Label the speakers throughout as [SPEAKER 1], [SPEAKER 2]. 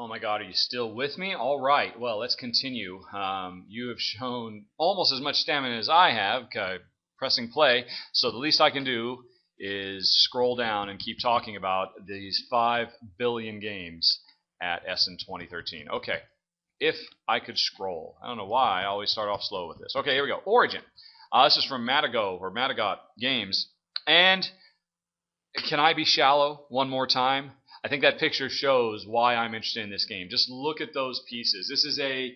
[SPEAKER 1] Oh my God, are you still with me? All right, well, let's continue. You have shown almost as much stamina as I have, pressing play, so the least I can do is scroll down and keep talking about these 5 billion games at Essen 2013. Okay, if I could scroll. I don't know why I always start off slow with this. Okay, here we go. Origin. This is from Madagot Games. And can I be shallow one more time? I think that picture shows why I'm interested in this game. Just look at those pieces. This is a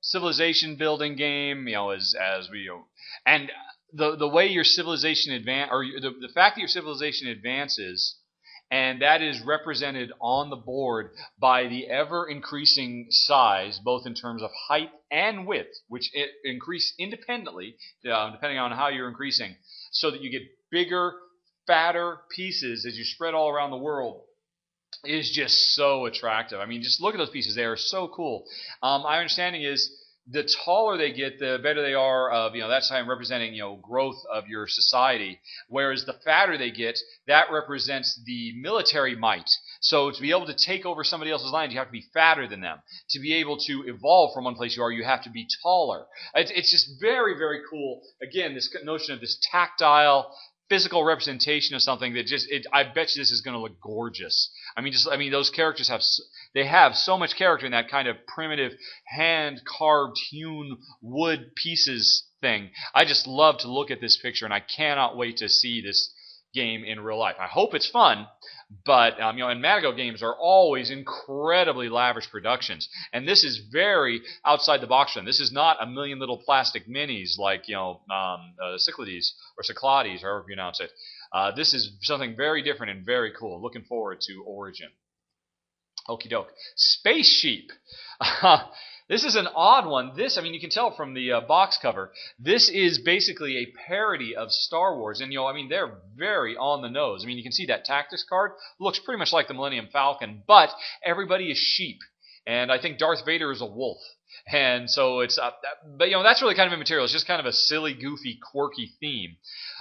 [SPEAKER 1] civilization building game, as we and the way your civilization the fact that your civilization advances, and that is represented on the board by the ever increasing size, both in terms of height and width, which increase independently depending on how you're increasing, so that you get bigger, fatter pieces as you spread all around the world, is just so attractive. I mean, just look at those pieces. They are so cool. My understanding is the taller they get, the better they are of, that's time representing, growth of your society. Whereas the fatter they get, that represents the military might. So to be able to take over somebody else's land, you have to be fatter than them. To be able to evolve from one place you are, you have to be taller. It's just very, very cool. Again, this notion of this tactile, physical representation of something that I bet you this is going to look gorgeous. I mean, those characters have so much character in that kind of primitive hand-carved, hewn wood pieces thing. I just love to look at this picture, and I cannot wait to see this game in real life. I hope it's fun, but and Madagot games are always incredibly lavish productions, and this is very outside the box for them. This is not a million little plastic minis like Cyclades or Cyclades, however you pronounce it. This is something very different and very cool. Looking forward to Origin. Okie doke. Space Sheep. This is an odd one. You can tell from the box cover. This is basically a parody of Star Wars, and they're very on the nose. You can see that tactics card looks pretty much like the Millennium Falcon, but everybody is sheep, and I think Darth Vader is a wolf, and so it's. But that's really kind of immaterial. It's just kind of a silly, goofy, quirky theme.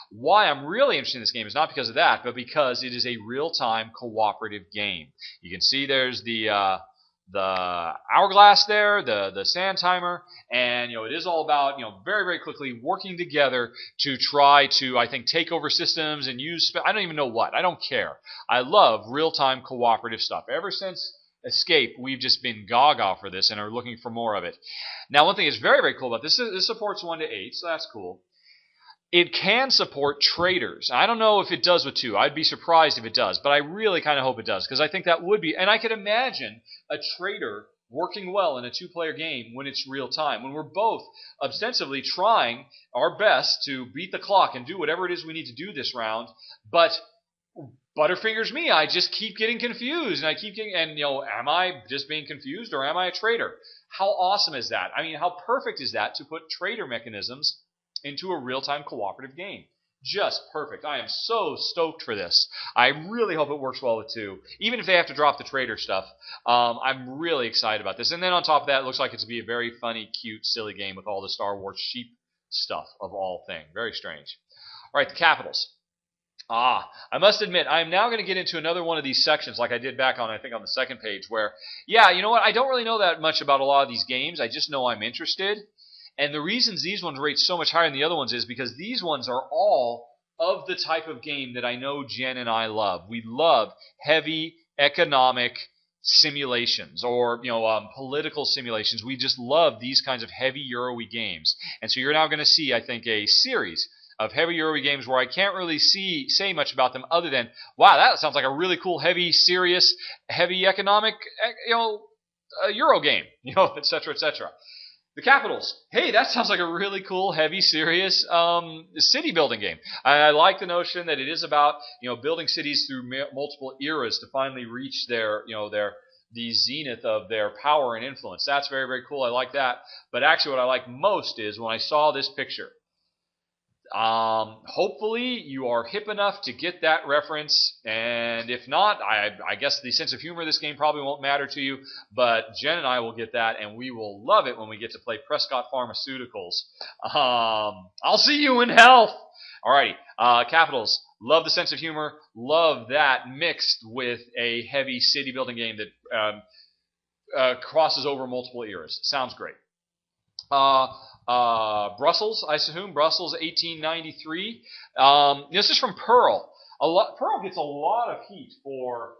[SPEAKER 1] Why I'm really interested in this game is not because of that, but because it is a real-time cooperative game. You can see there's the hourglass there, the sand timer, and it is all about very, very quickly working together to try to, I think, take over systems and use. I don't even know what. I don't care. I love real-time cooperative stuff. Ever since Escape, we've just been gaga for this and are looking for more of it. Now, one thing that's very, very cool about this supports 1 to 8, so that's cool. It can support traders. I don't know if it does with 2. I'd be surprised if it does, but I really kind of hope it does, because I think that would be, and I could imagine a trader working well in a 2-player game when it's real time, when we're both ostensibly trying our best to beat the clock and do whatever it is we need to do this round, but Butterfingers me, I just keep getting confused, and am I just being confused, or am I a trader? How awesome is that? How perfect is that to put trader mechanisms into a real-time cooperative game? Just perfect. I am so stoked for this. I really hope it works well with 2. Even if they have to drop the trader stuff, I'm really excited about this. And then on top of that, it looks like it's to be a very funny, cute, silly game with all the Star Wars sheep stuff of all things. Very strange. All right, the capitals. I must admit, I'm now going to get into another one of these sections like I did back on, I think, on the second page, where, you know what, I don't really know that much about a lot of these games. I just know I'm interested. And the reasons these ones rate so much higher than the other ones is because these ones are all of the type of game that I know Jen and I love. We love heavy economic simulations or political simulations. We just love these kinds of heavy Euro-y games. And so you're now going to see, I think, a series of heavy Euro-y games where I can't really say much about them other than, wow, that sounds like a really cool, heavy, serious, heavy economic, Euro game, et cetera, et cetera. The capitals. Hey, that sounds like a really cool, heavy, serious city building game. I like the notion that it is about building cities through multiple eras to finally reach the zenith of their power and influence. That's very, very cool. I like that. But actually, what I like most is when I saw this picture. Hopefully you are hip enough to get that reference, and if not, I guess the sense of humor of this game probably won't matter to you, but Jen and I will get that, and we will love it when we get to play Prescott Pharmaceuticals. I'll see you in hell! Alrighty, capitals. Love the sense of humor. Love that mixed with a heavy city building game that crosses over multiple eras. Sounds great. Brussels, I assume. Brussels, 1893. This is from Pearl. Pearl gets a lot of heat for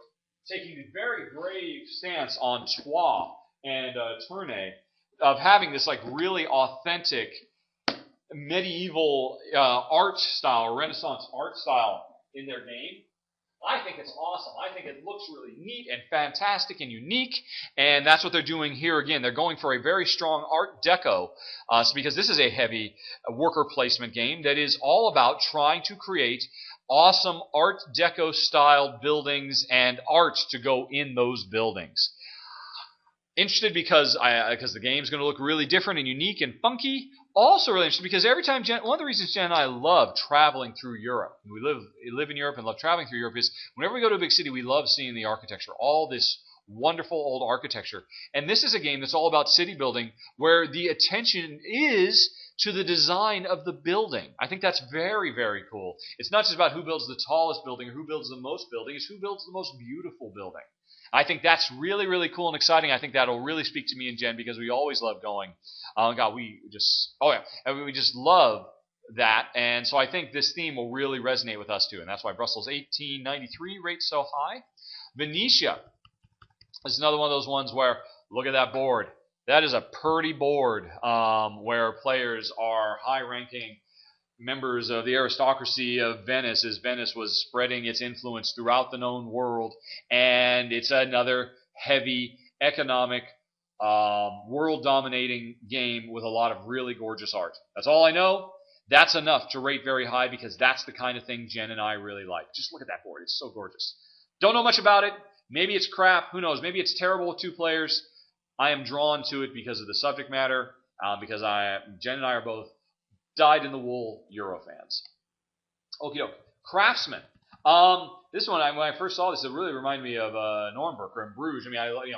[SPEAKER 1] taking the very brave stance on Troyes and Tournai of having this like really authentic medieval art style, Renaissance art style in their game. I think it's awesome. I think it looks really neat and fantastic and unique, and that's what they're doing here again. They're going for a very strong Art Deco, because this is a heavy worker placement game that is all about trying to create awesome Art Deco styled buildings and art to go in those buildings. Interested because the game's going to look really different and unique and funky. Also really interested because every time one of the reasons Jen and I love traveling through Europe, we live in Europe and love traveling through Europe, is whenever we go to a big city, we love seeing the architecture, all this wonderful old architecture. And this is a game that's all about city building where the attention is to the design of the building. I think that's very, very cool. It's not just about who builds the tallest building or who builds the most building, it's who builds the most beautiful building. I think that's really, really cool and exciting. I think that'll really speak to me and Jen because we always love going. We just love that. And so I think this theme will really resonate with us too. And that's why Brussels 1893 rates so high. Venetia is another one of those ones where, look at that board. That is a pretty board where players are high-ranking members of the aristocracy of Venice, as Venice was spreading its influence throughout the known world, and it's another heavy economic, world-dominating game with a lot of really gorgeous art. That's all I know. That's enough to rate very high because that's the kind of thing Jen and I really like. Just look at that board. It's so gorgeous. Don't know much about it. Maybe it's crap. Who knows? Maybe it's terrible with 2 players. I am drawn to it because of the subject matter, because Jen and I are both dyed-in-the-wool Euro fans. Okie doke. Craftsman. This one, when I first saw this, it really reminded me of Normbrook or in Bruges. I mean,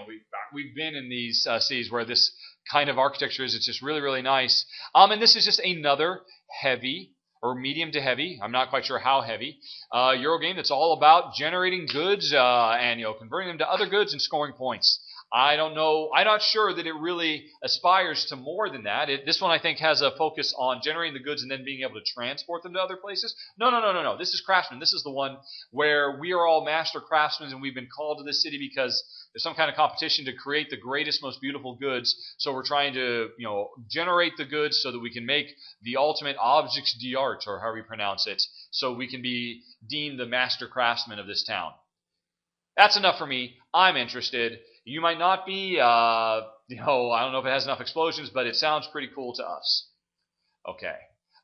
[SPEAKER 1] we've been in these cities where this kind of architecture is. It's just really, really nice. And this is just another heavy or medium to heavy. I'm not quite sure how heavy Euro game that's all about generating goods and converting them to other goods and scoring points. I don't know. I'm not sure that it really aspires to more than that. This one, I think, has a focus on generating the goods and then being able to transport them to other places. No. This is Craftsman. This is the one where we are all master craftsmen and we've been called to this city because there's some kind of competition to create the greatest, most beautiful goods. So we're trying to, generate the goods so that we can make the ultimate objects d'art, or however you pronounce it, so we can be deemed the master craftsman of this town. That's enough for me. I'm interested. You might not be, I don't know if it has enough explosions, but it sounds pretty cool to us. Okay.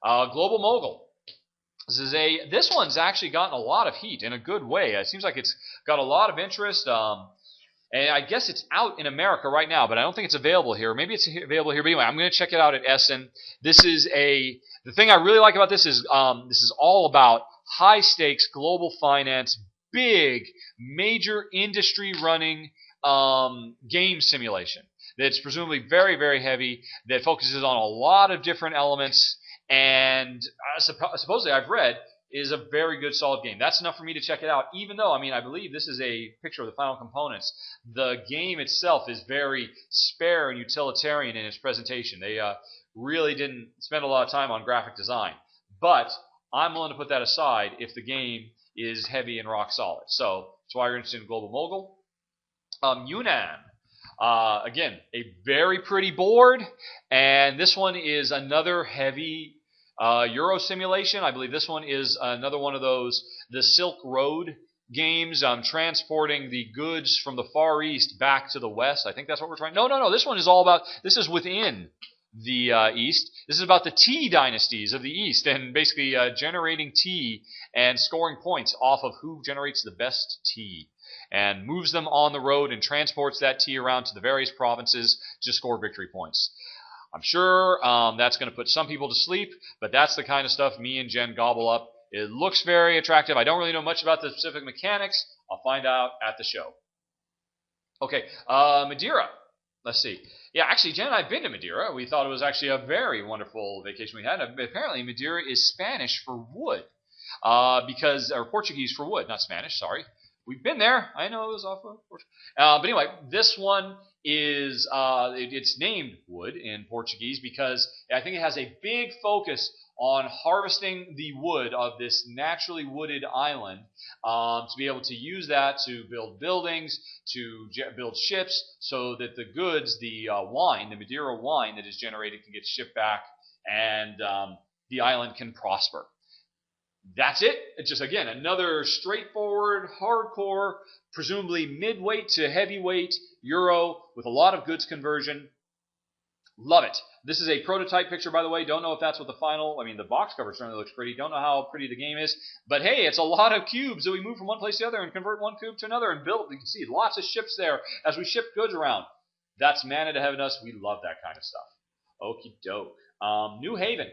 [SPEAKER 1] Global Mogul. This one's actually gotten a lot of heat in a good way. It seems like it's got a lot of interest. And I guess it's out in America right now, but I don't think it's available here. Maybe it's available here. But anyway, I'm going to check it out at Essen. The thing I really like about this is all about high stakes global finance, big, major industry running game simulation that's presumably very, very heavy, that focuses on a lot of different elements, and supposedly I've read is a very good, solid game. That's enough for me to check it out, even though, I believe this is a picture of the final components. The game itself is very spare and utilitarian in its presentation. They really didn't spend a lot of time on graphic design. But I'm willing to put that aside if the game is heavy and rock solid. So that's why you're interested in Global Mogul. Eunan. Again, a very pretty board, and this one is another heavy Euro simulation. I believe this one is another one of those, the Silk Road games, transporting the goods from the Far East back to the West. I think that's what we're trying. No. This one is all about, this is within the East. This is about the tea dynasties of the East, and basically generating tea and scoring points off of who generates the best tea, and moves them on the road and transports that tea around to the various provinces to score victory points. I'm sure that's going to put some people to sleep, but that's the kind of stuff me and Jen gobble up. It looks very attractive. I don't really know much about the specific mechanics. I'll find out at the show. Okay, Madeira. Let's see. Yeah, actually, Jen and I have been to Madeira. We thought it was actually a very wonderful vacation we had. Apparently, Madeira is Spanish for wood. because or Portuguese for wood, not Spanish. Sorry, we've been there. I know it was off of Portuguese. But anyway, this one is it's named wood in Portuguese because I think it has a big focus on harvesting the wood of this naturally wooded island to be able to use that to build buildings, to build ships, so that the goods, the wine, the Madeira wine that is generated can get shipped back and the island can prosper. That's it. It's just, again, another straightforward, hardcore, presumably mid-weight to heavyweight Euro with a lot of goods conversion. Love it. This is a prototype picture, by the way. Don't know if that's what the final... I mean, the box cover certainly looks pretty. Don't know how pretty the game is. But hey, it's a lot of cubes that we move from one place to the other and convert one cube to another and build. You can see lots of ships there as we ship goods around. That's manna to heaven us. We love that kind of stuff. Okie doke. New Haven.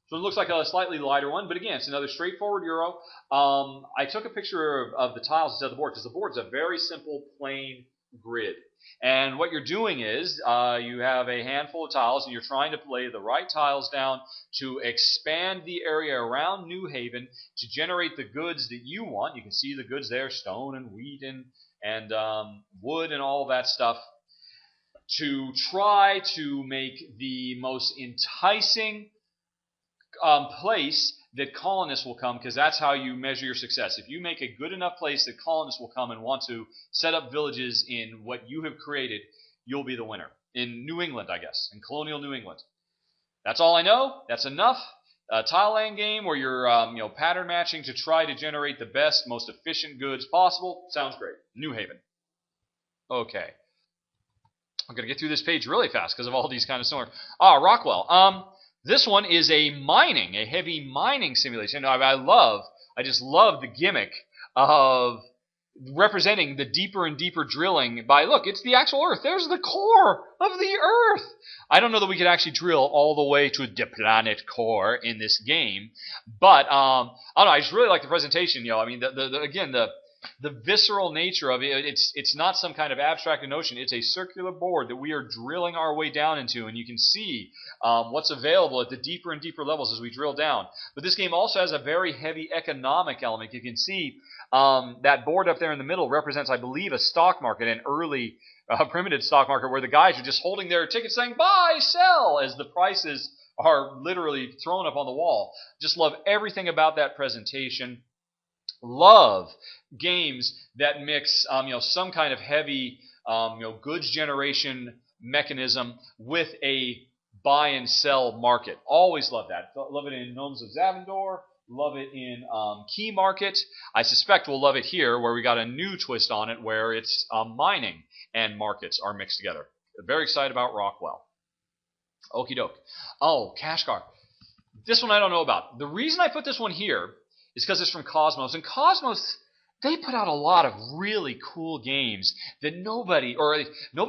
[SPEAKER 1] So it looks like a slightly lighter one, but again, it's another straightforward Euro. I took a picture of the tiles instead of the board because the board's a very simple, plain grid. And what you're doing is you have a handful of tiles, and you're trying to lay the right tiles down to expand the area around New Haven to generate the goods that you want. You can see the goods there, stone and wheat and wood and all that stuff, to try to make the most enticing place that colonists will come, because that's how you measure your success. If you make a good enough place that colonists will come and want to set up villages in what you have created, you'll be the winner. In New England, I guess, in colonial New England. That's all I know. That's enough. A tile laying game where you're pattern matching to try to generate the best, most efficient goods possible. Sounds great. New Haven. Okay. I'm going to get through this page really fast because of all these kind of similar. Rockwell. This one is a heavy mining simulation. I just love the gimmick of representing the deeper and deeper drilling by, look, it's the actual Earth. There's the core of the Earth. I don't know that we could actually drill all the way to the planet core in this game, but I don't know. I just really like the presentation. I mean, the visceral nature of it, it's not some kind of abstract notion. It's a circular board that we are drilling our way down into, and you can see what's available at the deeper and deeper levels as we drill down. But this game also has a very heavy economic element. You can see that board up there in the middle represents, I believe, a stock market, an early primitive stock market, where the guys are just holding their tickets saying, buy, sell, as the prices are literally thrown up on the wall. Just love everything about that presentation. Love games that mix, some kind of heavy, goods generation mechanism with a buy and sell market. Always love that. Love it in Gnomes of Zavendor. Love it in Key Market. I suspect we'll love it here, where we got a new twist on it, where it's mining and markets are mixed together. Very excited about Rockwell. Okie doke. Oh, Qashqar. This one I don't know about. The reason I put this one here is because it's from Cosmos. And Cosmos, they put out a lot of really cool games that nobody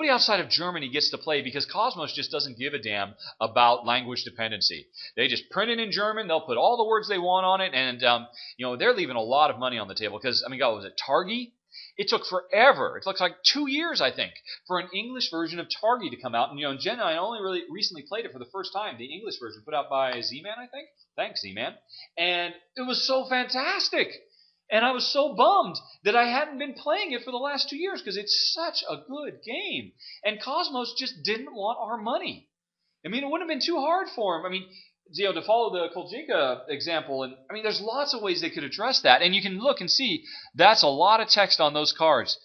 [SPEAKER 1] outside of Germany gets to play, because Cosmos just doesn't give a damn about language dependency. They just print it in German. They'll put all the words they want on it, and they're leaving a lot of money on the table. Because, God, was it Targi? It took forever. It looks like 2 years, I think, for an English version of Targi to come out. And, Jen and I only really recently played it for the first time, the English version put out by Z-Man, I think. Thanks, Z-Man. And it was so fantastic. And I was so bummed that I hadn't been playing it for the last 2 years, because it's such a good game. And Cosmos just didn't want our money. It wouldn't have been too hard for them. To follow the Koljinka example, and there's lots of ways they could address that. And you can look and see that's a lot of text on those cards.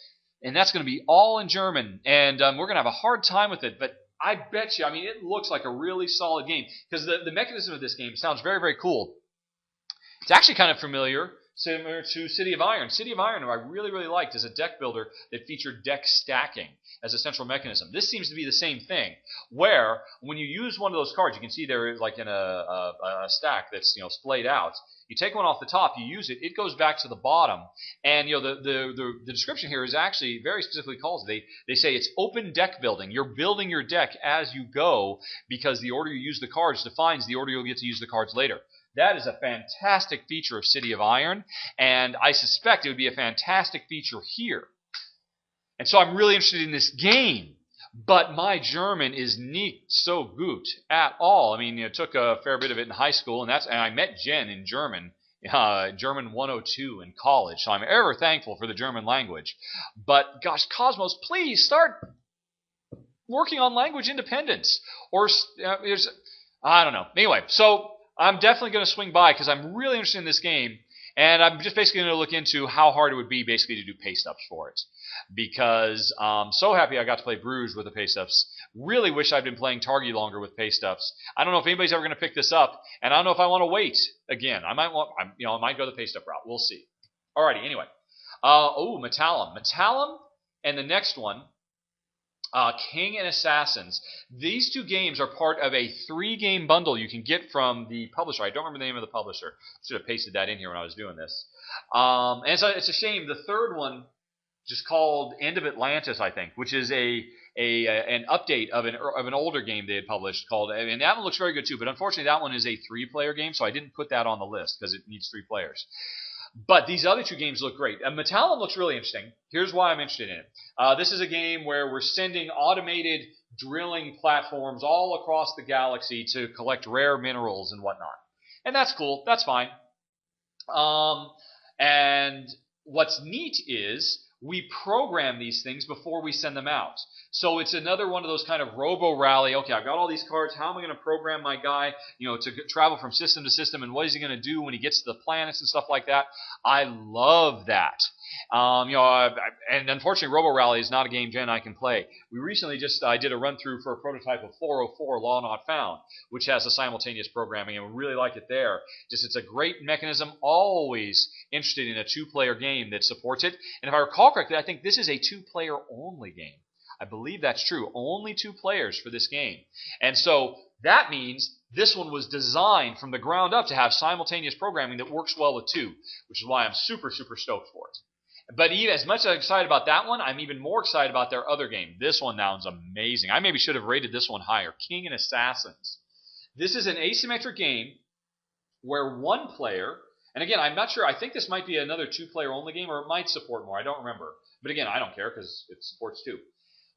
[SPEAKER 1] And that's going to be all in German. And we're going to have a hard time with it. But I bet you, it looks like a really solid game. Because the mechanism of this game sounds very, very cool. It's actually kind of similar to City of Iron. City of Iron, who I really, really liked, is a deck builder that featured deck stacking as a central mechanism. This seems to be the same thing, where when you use one of those cards, you can see there like in a stack that's splayed out. You take one off the top, you use it, it goes back to the bottom, and the description here is actually very specifically called. They say it's open deck building. You're building your deck as you go, because the order you use the cards defines the order you'll get to use the cards later. That is a fantastic feature of City of Iron, and I suspect it would be a fantastic feature here. And so I'm really interested in this game, but my German is nicht so gut at all. Took a fair bit of it in high school, and I met Jen in German German 102 in college, so I'm ever thankful for the German language. But gosh, Cosmos, please start working on language independence. Or I don't know. Anyway, so I'm definitely going to swing by because I'm really interested in this game, and I'm just basically going to look into how hard it would be basically to do paste ups for it. Because I'm so happy I got to play Bruges with the paste ups. Really wish I'd been playing Targi longer with paste ups. I don't know if anybody's ever going to pick this up, and I don't know if I want to wait again. I might go the paste up route. We'll see. Alrighty. Anyway, Metallum, and the next one, King and Assassins. These two games are part of a 3-game bundle you can get from the publisher. I don't remember the name of the publisher. Should have pasted that in here when I was doing this. And it's a shame. The third one, just called End of Atlantis, I think, which is an update of an older game they had published called, and that one looks very good too. But unfortunately, that one is a 3-player game, so I didn't put that on the list because it needs 3 players. But these other 2 games look great. Metallum looks really interesting. Here's why I'm interested in it. This is a game where we're sending automated drilling platforms all across the galaxy to collect rare minerals and whatnot. And that's cool. That's fine. And what's neat is we program these things before we send them out. So it's another one of those kind of robo-rally. Okay, I've got all these cards. How am I going to program my guy, to travel from system to system, and what is he going to do when he gets to the planets and stuff like that? I love that. And unfortunately, robo-rally is not a game Jen and I can play. We recently I did a run-through for a prototype of 404 Law Not Found, which has a simultaneous programming, and we really like it there. It's a great mechanism. Always interested in a 2-player game that supports it. And if I recall correctly, I think this is a 2-player only game. I believe that's true. Only 2 players for this game. And so that means this one was designed from the ground up to have simultaneous programming that works well with 2, which is why I'm super, super stoked for it. But even as much as I'm excited about that one, I'm even more excited about their other game. This one sounds amazing. I maybe should have rated this one higher. King and Assassins. This is an asymmetric game where 1 player, and again, I'm not sure, I think this might be another 2-player only game, or it might support more. I don't remember. But again, I don't care because it supports 2.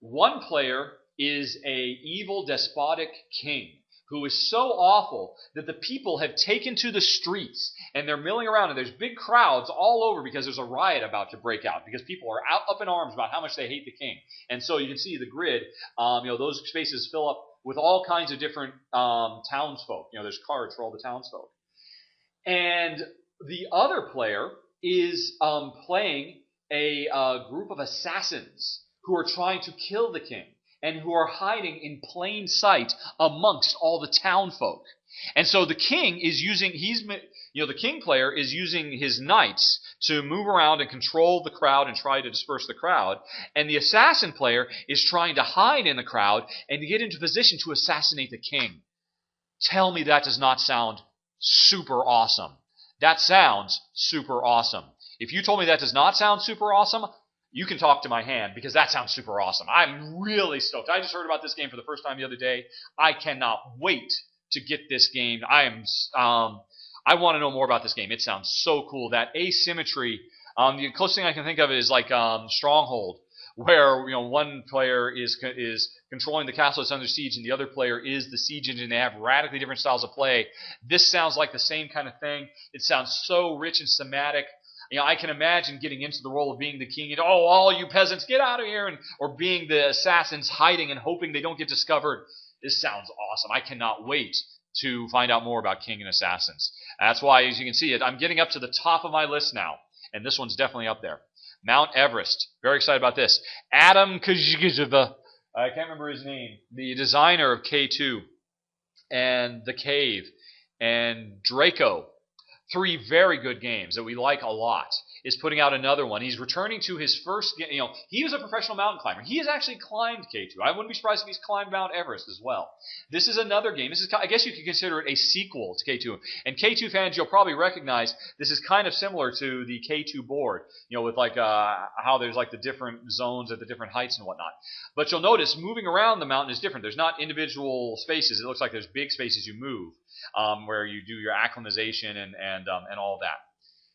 [SPEAKER 1] 1 player is a evil, despotic king who is so awful that the people have taken to the streets and they're milling around, and there's big crowds all over because there's a riot about to break out because people are up in arms about how much they hate the king. And so you can see the grid, those spaces fill up with all kinds of different townsfolk. There's cards for all the townsfolk. And the other player is playing a group of assassins who are trying to kill the king and who are hiding in plain sight amongst all the townfolk. And so the king is the king player is using his knights to move around and control the crowd and try to disperse the crowd. And the assassin player is trying to hide in the crowd and to get into position to assassinate the king. Tell me that does not sound super awesome. That sounds super awesome. If you told me that does not sound super awesome, you can talk to my hand because that sounds super awesome. I'm really stoked. I just heard about this game for the first time the other day. I cannot wait to get this game. I want to know more about this game. It sounds so cool. That asymmetry, the closest thing I can think of is like Stronghold, where 1 player is controlling the castle that's under siege and the other player is the siege engine. They have radically different styles of play. This sounds like the same kind of thing. It sounds so rich and thematic. I can imagine getting into the role of being the king and, all you peasants, get out of here, or being the assassins hiding and hoping they don't get discovered. This sounds awesome. I cannot wait to find out more about King and Assassins. That's why, as you can see, I'm getting up to the top of my list now, and this one's definitely up there. Mount Everest. Very excited about this. Adam Kajigajava, I can't remember his name, the designer of K2 and The Cave and Draco. 3 very good games that we like a lot, is putting out another one. He's returning to his first, he was a professional mountain climber. He has actually climbed K2. I wouldn't be surprised if he's climbed Mount Everest as well. This is another game. I guess you could consider it a sequel to K2. And K2 fans, you'll probably recognize this is kind of similar to the K2 board, with like how there's like the different zones at the different heights and whatnot. But you'll notice moving around the mountain is different. There's not individual spaces. It looks like there's big spaces you move. Where you do your acclimatization and all that.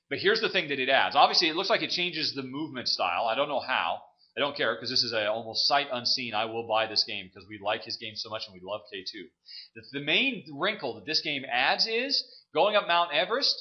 [SPEAKER 1] But here's the thing that it adds. Obviously, it looks like it changes the movement style. I don't know how. I don't care because this is almost sight unseen. I will buy this game because we like his game so much and we love K2. The main wrinkle that this game adds is going up Mount Everest.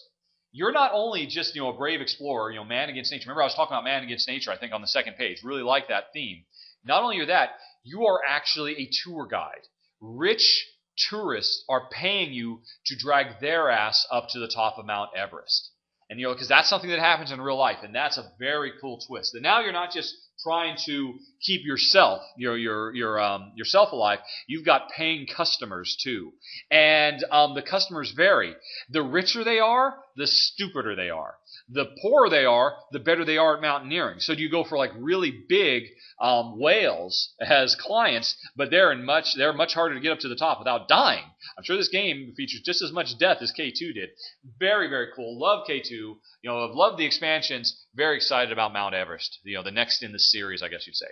[SPEAKER 1] you're not only just a brave explorer, man against nature. Remember I was talking about man against nature, I think, on the second page. Really like that theme. Not only are that, you are actually a tour guide. Rich tourists are paying you to drag their ass up to the top of Mount Everest. And because that's something that happens in real life, and that's a very cool twist. And now you're not just trying to keep yourself, yourself alive. You've got paying customers too, and the customers vary. The richer they are, the stupider they are. The poorer they are, the better they are at mountaineering. So do you go for like really big whales as clients, but they're much harder to get up to the top without dying. I'm sure this game features just as much death as K2 did. Very, very cool. Love K2. I've loved the expansions. Very excited about Mount Everest. The next in the series, I guess you'd say.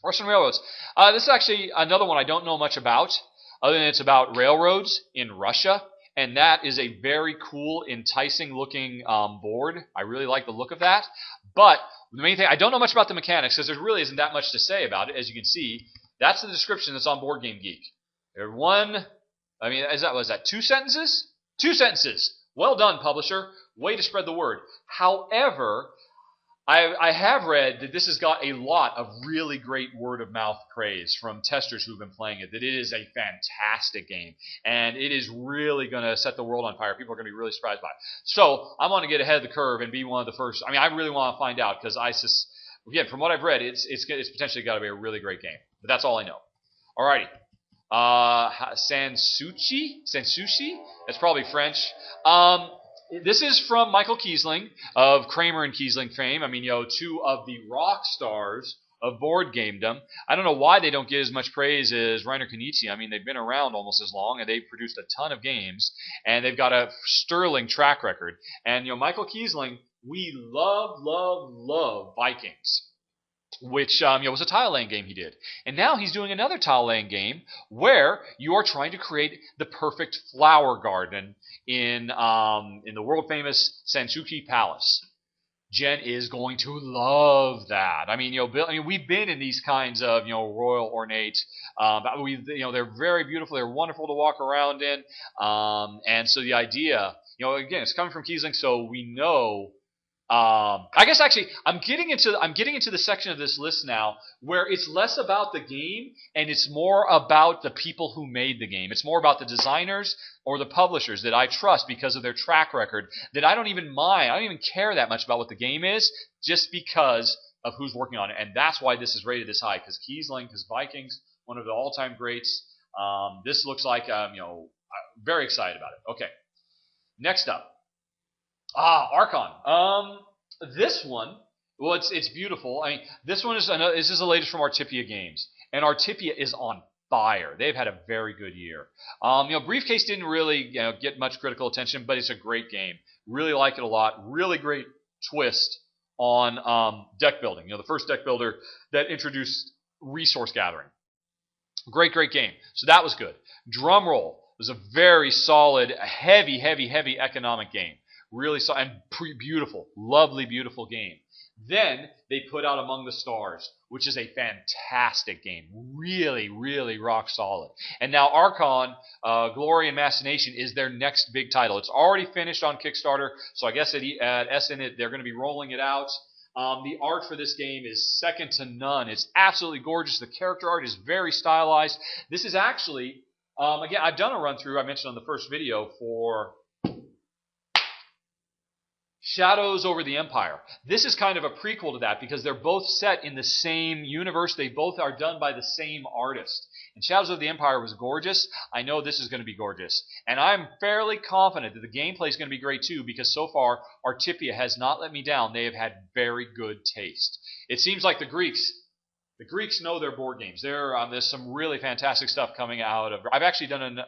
[SPEAKER 1] Russian railroads. This is actually another one I don't know much about, other than it's about railroads in Russia. And that is a very cool, enticing-looking board. I really like the look of that. But the main thing, I don't know much about the mechanics because there really isn't that much to say about it. As you can see, that's the description that's on Board Game Geek. Was that 2 sentences? 2 sentences. Well done, publisher. Way to spread the word. However, I have read that this has got a lot of really great word-of-mouth praise from testers who've been playing it, that it is a fantastic game, and it is really going to set the world on fire. People are going to be really surprised by it. So I want to get ahead of the curve and be one of the first. I really want to find out because again, from what I've read, it's potentially got to be a really great game. But that's all I know. Alrighty. Sanssouci? That's probably French. This is from Michael Kiesling of Kramer and Kiesling fame. 2 of the rock stars of board gamedom. I don't know why they don't get as much praise as Reiner Knizia. They've been around almost as long, and they've produced a ton of games, and they've got a sterling track record. And Michael Kiesling, we love Vikings, which was a tile-laying game he did. And now he's doing another tile-laying game where you are trying to create the perfect flower garden in the world-famous Sanssouci Palace. Jen is going to love that. We've been in these kinds of royal ornate. They're very beautiful. They're wonderful to walk around in. And so the idea, again, it's coming from Kiesling, so we know. I guess actually I'm getting into the section of this list now where it's less about the game and it's more about the people who made the game. It's more about the designers or the publishers that I trust because of their track record, that I don't even mind. I don't even care that much about what the game is just because of who's working on it. And that's why this is rated this high, because Kiesling, because Vikings, one of the all-time greats. This looks like very excited about it. Okay. Next up. Archon. This one, well, it's beautiful. This one is the latest from Artipia Games, and Artipia is on fire. They've had a very good year. Briefcase didn't really get much critical attention, but it's a great game. Really like it a lot. Really great twist on deck building. The first deck builder that introduced resource gathering. Great game. So that was good. Drum roll. It was a very solid, heavy economic game. Really and beautiful, lovely, beautiful game. Then they put out Among the Stars, which is a fantastic game. Really rock solid. And now Archon, Glory and Machination is their next big title. It's already finished on Kickstarter, so I guess at Essen they're going to be rolling it out. The art for this game is second to none. It's absolutely gorgeous. The character art is very stylized. This is actually, again, I've done a run-through, I mentioned on the first video, for Shadows over the Empire. This is kind of a prequel to that because they're both set in the same universe. They both are done by the same artist. And Shadows of the Empire was gorgeous. I know this is going to be gorgeous. And I'm fairly confident that the gameplay is going to be great too because so far Artipia has not let me down. They have had very good taste. It seems like the Greeks know their board games. There's some really fantastic stuff coming out of. I've actually done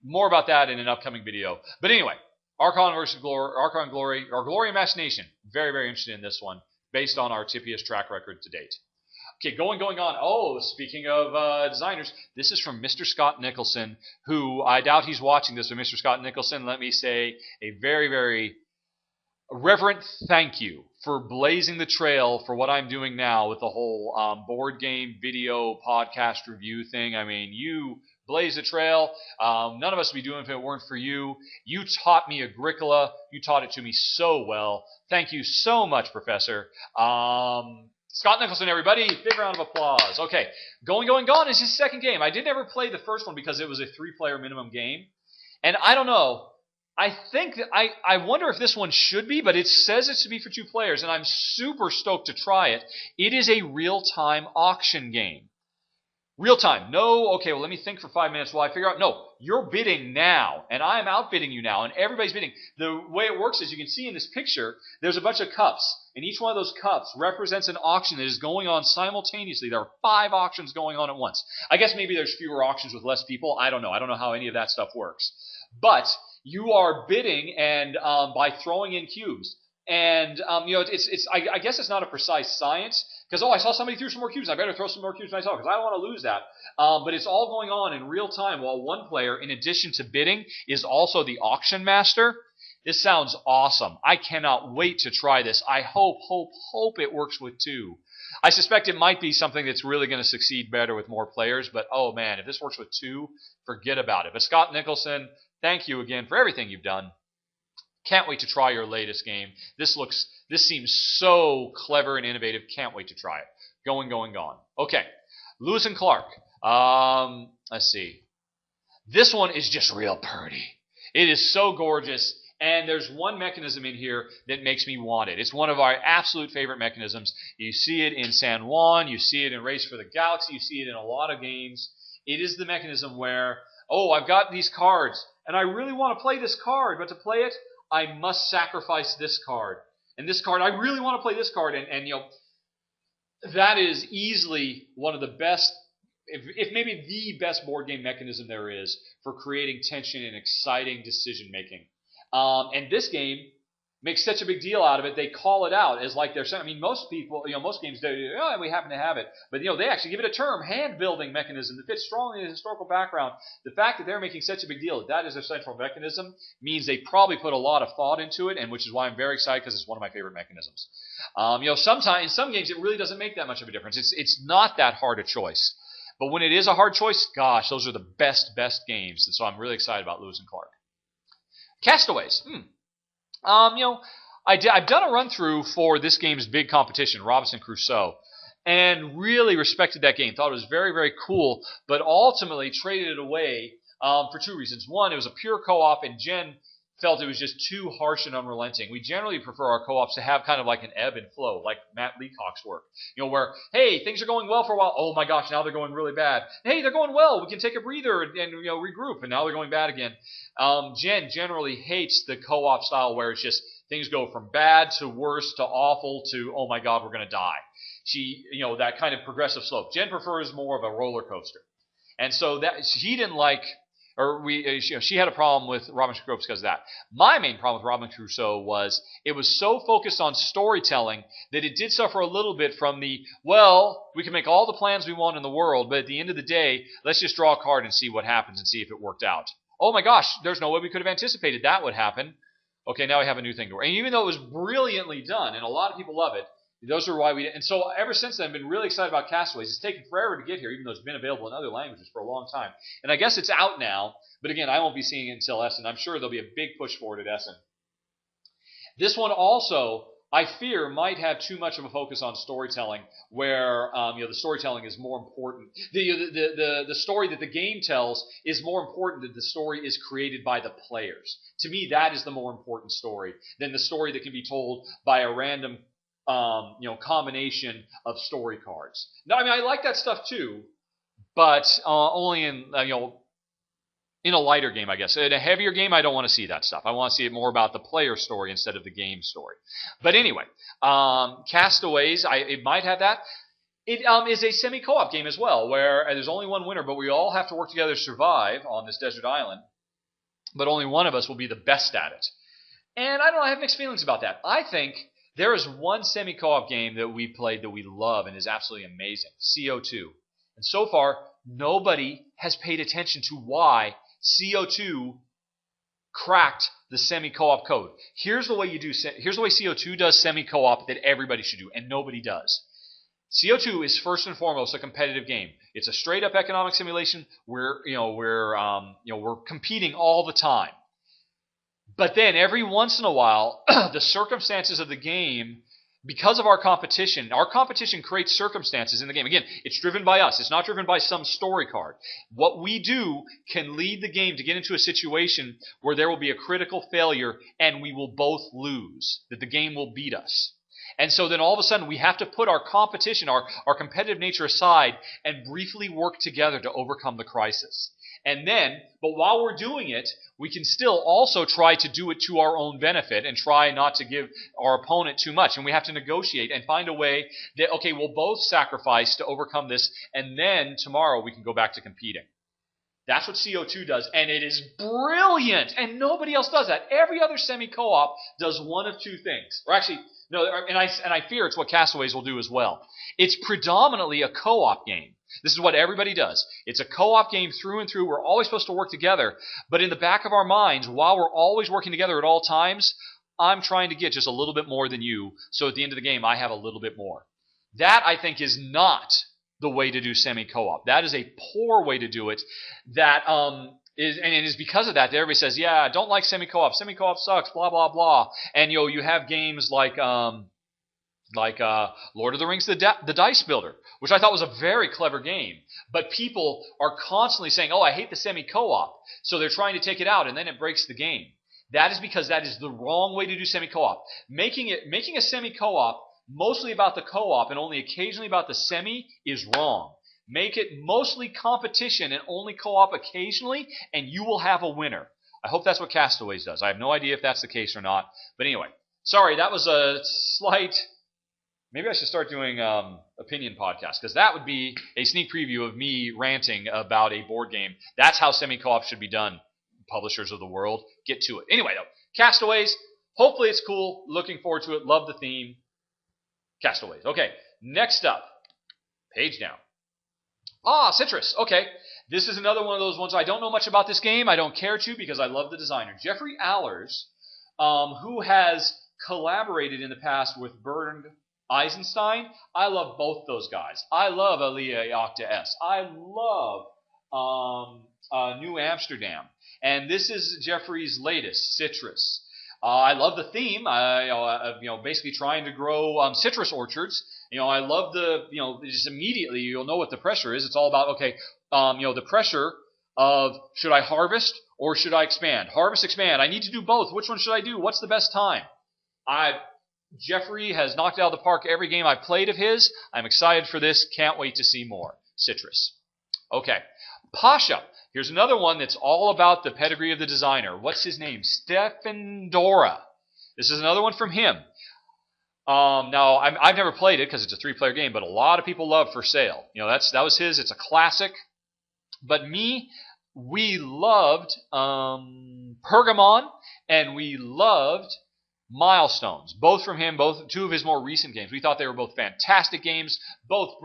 [SPEAKER 1] more about that in an upcoming video. But anyway. Archon versus Glory, or Glory and Machination. Very interested in this one, based on Artipia's track record to date. Okay, going on. Oh, speaking of designers, this is from Mr. Scott Nicholson, who I doubt he's watching this, but Mr. Scott Nicholson, let me say a very reverent thank you for blazing the trail for what I'm doing now with the whole board game video podcast review thing. You blaze a trail. None of us would be doing it if it weren't for you. You taught me Agricola. You taught it to me so well. Thank you so much, Professor. Scott Nicholson, everybody. Big round of applause. Okay, Going, Gone is his second game. I didn't ever play the first one because it was a 3-player minimum game. And I don't know. I think that I wonder if this one should be, but it says it should be for 2 players, and I'm super stoked to try it. It is a real-time auction game. Real time. No, okay, well, let me think for 5 minutes while I figure out. No, you're bidding now, and I'm outbidding you now, and everybody's bidding. The way it works is you can see in this picture, there's a bunch of cups, and each one of those cups represents an auction that is going on simultaneously. There are 5 auctions going on at once. I guess maybe there's fewer auctions with less people. I don't know. I don't know how any of that stuff works. But you are bidding and by throwing in cubes. And I guess it's not a precise science because I saw somebody threw some more cubes. I better throw some more cubes myself because I don't want to lose that. But it's all going on in real time while one player, in addition to bidding, is also the auction master. This sounds awesome. I cannot wait to try this. I hope it works with 2. I suspect it might be something that's really going to succeed better with more players. But oh man, if this works with 2, forget about it. But Scott Nicholson, thank you again for everything you've done. Can't wait to try your latest game. This seems so clever and innovative. Can't wait to try it. Going, Gone. Okay, Lewis and Clark. Let's see. This one is just real pretty. It is so gorgeous, and there's one mechanism in here that makes me want it. It's one of our absolute favorite mechanisms. You see it in San Juan. You see it in Race for the Galaxy. You see it in a lot of games. It is the mechanism where, I've got these cards, and I really want to play this card, but to play it, I must sacrifice this card. And this card, I really want to play this card. And that is easily one of the best, if maybe the best board game mechanism there is for creating tension and exciting decision making. And this game makes such a big deal out of it. They call it out as like they're saying. I mean, most people, most games do. We happen to have it, but they actually give it a term: hand building mechanism that fits strongly in the historical background. The fact that they're making such a big deal that is their central mechanism means they probably put a lot of thought into it, and which is why I'm very excited because it's one of my favorite mechanisms. Sometimes in some games it really doesn't make that much of a difference. It's not that hard a choice, but when it is a hard choice, gosh, those are the best games. And so I'm really excited about Lewis and Clark. Castaways. I've done a run-through for this game's big competition, Robinson Crusoe, and really respected that game. Thought it was very, very cool, but ultimately traded it away for 2 reasons. One, it was a pure co-op, and Jen felt it was just too harsh and unrelenting. We generally prefer our co-ops to have kind of like an ebb and flow, like Matt Leacock's work. Where, hey, things are going well for a while. Oh my gosh, now they're going really bad. Hey, they're going well. We can take a breather and regroup, and now they're going bad again. Jen generally hates the co-op style where it's just things go from bad to worse to awful to, oh my god, we're going to die. She, that kind of progressive slope. Jen prefers more of a roller coaster. And so that she didn't like, she had a problem with Robinson Crusoe because of that. My main problem with Robinson Crusoe was it was so focused on storytelling that it did suffer a little bit from the, we can make all the plans we want in the world, but at the end of the day, let's just draw a card and see what happens and see if it worked out. Oh my gosh, there's no way we could have anticipated that would happen. Okay, now we have a new thing to work. And even though it was brilliantly done, and a lot of people love it, those are why we did. And so ever since then, I've been really excited about Castaways. It's taken forever to get here, even though it's been available in other languages for a long time. And I guess it's out now, but again, I won't be seeing it until Essen. I'm sure there'll be a big push for it at Essen. This one also, I fear, might have too much of a focus on storytelling, where the storytelling is more important. The story that the game tells is more important than the story is created by the players. To me, that is the more important story than the story that can be told by a random combination of story cards. Now, I like that stuff too, but only in a lighter game, I guess. In a heavier game, I don't want to see that stuff. I want to see it more about the player story instead of the game story. But anyway, Castaways, it might have that. It is a semi-co-op game as well, where there's only one winner, but we all have to work together to survive on this desert island. But only one of us will be the best at it. And I have mixed feelings about that. I think there is one semi-co-op game that we played that we love and is absolutely amazing, CO2. And so far, nobody has paid attention to why CO2 cracked the semi-co-op code. Here's the way CO2 does semi-co-op that everybody should do, and nobody does. CO2 is first and foremost a competitive game. It's a straight up economic simulation. We're competing all the time. But then every once in a while, the circumstances of the game, because of our competition creates circumstances in the game. Again, it's driven by us. It's not driven by some story card. What we do can lead the game to get into a situation where there will be a critical failure and we will both lose, that the game will beat us. And so then all of a sudden we have to put our competition, our competitive nature aside and briefly work together to overcome the crisis. But while we're doing it, we can still also try to do it to our own benefit and try not to give our opponent too much. And we have to negotiate and find a way that, okay, we'll both sacrifice to overcome this, and then tomorrow we can go back to competing. That's what CO2 does, and it is brilliant, and nobody else does that. Every other semi-co-op does one of two things. Or actually, no, and I fear it's what Castaways will do as well. It's predominantly a co-op game. This is what everybody does. It's a co-op game through and through. We're always supposed to work together. But in the back of our minds, while we're always working together at all times, I'm trying to get just a little bit more than you, so at the end of the game, I have a little bit more. That, I think, is not the way to do semi-co-op. That is a poor way to do it. And it is because of that everybody says, yeah, I don't like semi-co-op. Semi-co-op sucks, blah, blah, blah. And you have games like Lord of the Rings, the Dice Builder, which I thought was a very clever game. But people are constantly saying, oh, I hate the semi-co-op. So they're trying to take it out, and then it breaks the game. That is because that is the wrong way to do semi-co-op. Making a semi-co-op mostly about the co-op and only occasionally about the semi is wrong. Make it mostly competition and only co-op occasionally, and you will have a winner. I hope that's what Castaways does. I have no idea if that's the case or not. But anyway, sorry, that was a slight... Maybe I should start doing opinion podcasts, because that would be a sneak preview of me ranting about a board game. That's how semi-co-op should be done, publishers of the world. Get to it. Anyway, though, Castaways, hopefully it's cool. Looking forward to it. Love the theme. Castaways. Okay, next up. Page down. Citrus. Okay, this is another one of those ones. I don't know much about this game. I don't care to because I love the designer. Jeffrey Allers, who has collaborated in the past with Bernd Eisenstein. I love both those guys. I love Alia Octa S. I love New Amsterdam. And this is Jeffrey's latest, Citrus. I love the theme. Basically trying to grow citrus orchards. I love just immediately you'll know what the pressure is. It's all about, okay, the pressure of should I harvest or should I expand? Harvest, expand. I need to do both. Which one should I do? What's the best time? Jeffrey has knocked it out of the park every game I've played of his. I'm excited for this. Can't wait to see more. Citrus. Okay. Pasha. Here's another one that's all about the pedigree of the designer. What's his name? Stefan Dora. This is another one from him. Now, I've never played it because it's a 3-player game, but a lot of people love For Sale. That was his. It's a classic. But we loved Pergamon, and we loved Milestones, both from him, two of his more recent games. We thought they were both fantastic games. Both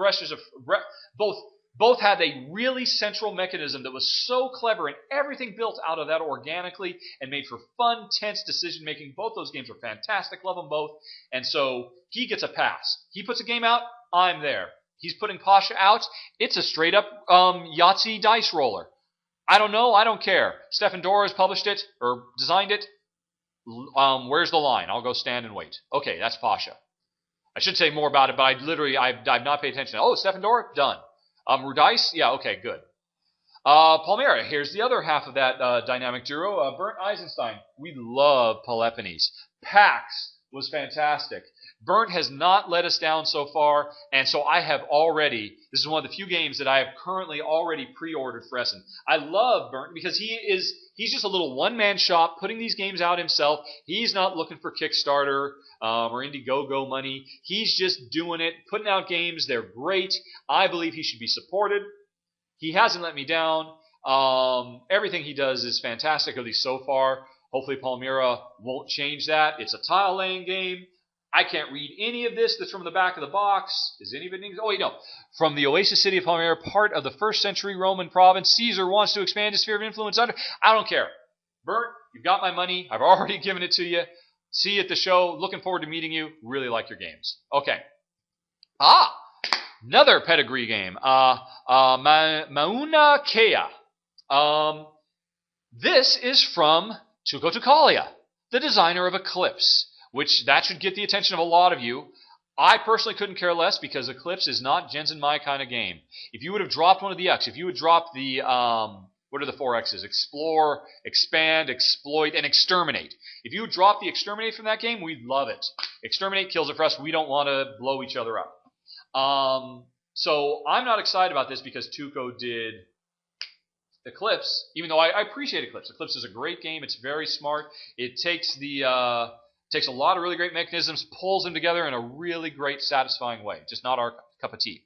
[SPEAKER 1] had a really central mechanism that was so clever, and everything built out of that organically and made for fun, tense decision making. Both those games were fantastic. Love them both. And so he gets a pass. He puts a game out, I'm there. He's putting Pasha out. It's a straight up Yahtzee dice roller. I don't know. I don't care. Stefan Dora has published it or designed it. Where's the line? I'll go stand and wait. Okay, that's Pasha. I should say more about it, but I've not paid attention. Oh, Stefan Dora? Done. Rudice? Yeah, okay, good. Palmira, here's the other half of that dynamic duo. Bernd Eisenstein. We love Peloponnese. PAX was fantastic. Bernd has not let us down so far, and so I have already, this is one of the few games that I have currently already pre-ordered for Essen. I love Bernd because he's just a little one-man shop putting these games out himself. He's not looking for Kickstarter or Indiegogo money. He's just doing it, putting out games. They're great. I believe he should be supported. He hasn't let me down. Everything he does is fantastic, at least so far. Hopefully Palmira won't change that. It's a tile-laying game. I can't read any of this that's from the back of the box. Is any of it? Oh, wait, no. From the oasis city of Palmira, part of the 1st century Roman province, Caesar wants to expand his sphere of influence. I don't care. Bernd, you've got my money. I've already given it to you. See you at the show. Looking forward to meeting you. Really like your games. Okay. Another pedigree game. Mauna Kea. This is from Tuco Tucalia, the designer of Eclipse, which that should get the attention of a lot of you. I personally couldn't care less because Eclipse is not Jens and my kind of game. If you would have dropped one of the X, if you would drop the, what are the 4 X's? Explore, Expand, Exploit, and Exterminate. If you would drop the Exterminate from that game, we'd love it. Exterminate kills it for us. We don't want to blow each other up. So I'm not excited about this because Tuco did Eclipse, even though I appreciate Eclipse. Eclipse is a great game. It's very smart. It takes takes a lot of really great mechanisms, pulls them together in a really great, satisfying way. Just not our cup of tea.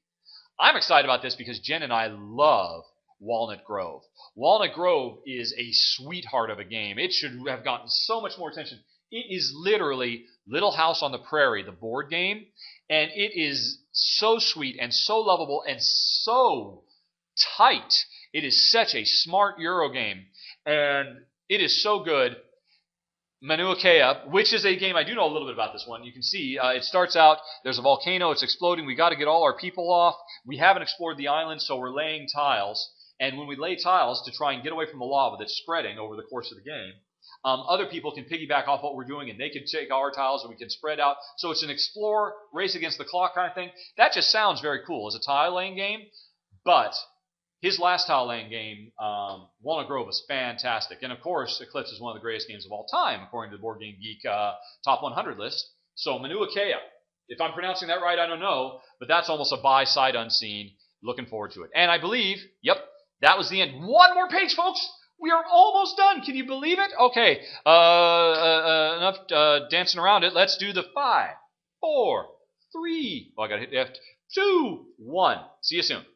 [SPEAKER 1] I'm excited about this because Jen and I love Walnut Grove. Walnut Grove is a sweetheart of a game. It should have gotten so much more attention. It is literally Little House on the Prairie, the board game, and it is so sweet and so lovable and so tight. It is such a smart Euro game, and it is so good. Mauna Kea, which is a game, I do know a little bit about this one. You can see it starts out, there's a volcano, it's exploding, we got to get all our people off. We haven't explored the island, so we're laying tiles. And when we lay tiles to try and get away from the lava that's spreading over the course of the game, other people can piggyback off what we're doing, and they can take our tiles, and we can spread out. So it's an explore, race against the clock kind of thing. That just sounds very cool as a tile laying game, but his last tile laying game, Walnut Grove, was fantastic. And of course, Eclipse is one of the greatest games of all time, according to the Board Game Geek Top 100 list. So Mauna Kea, if I'm pronouncing that right, I don't know, but that's almost a buy sight unseen. Looking forward to it. And I believe, yep, that was the end. One more page, folks! We are almost done. Can you believe it? Okay, enough dancing around it. Let's do the 5, 4, 3. Oh, I got to hit F. 2, 1. See you soon.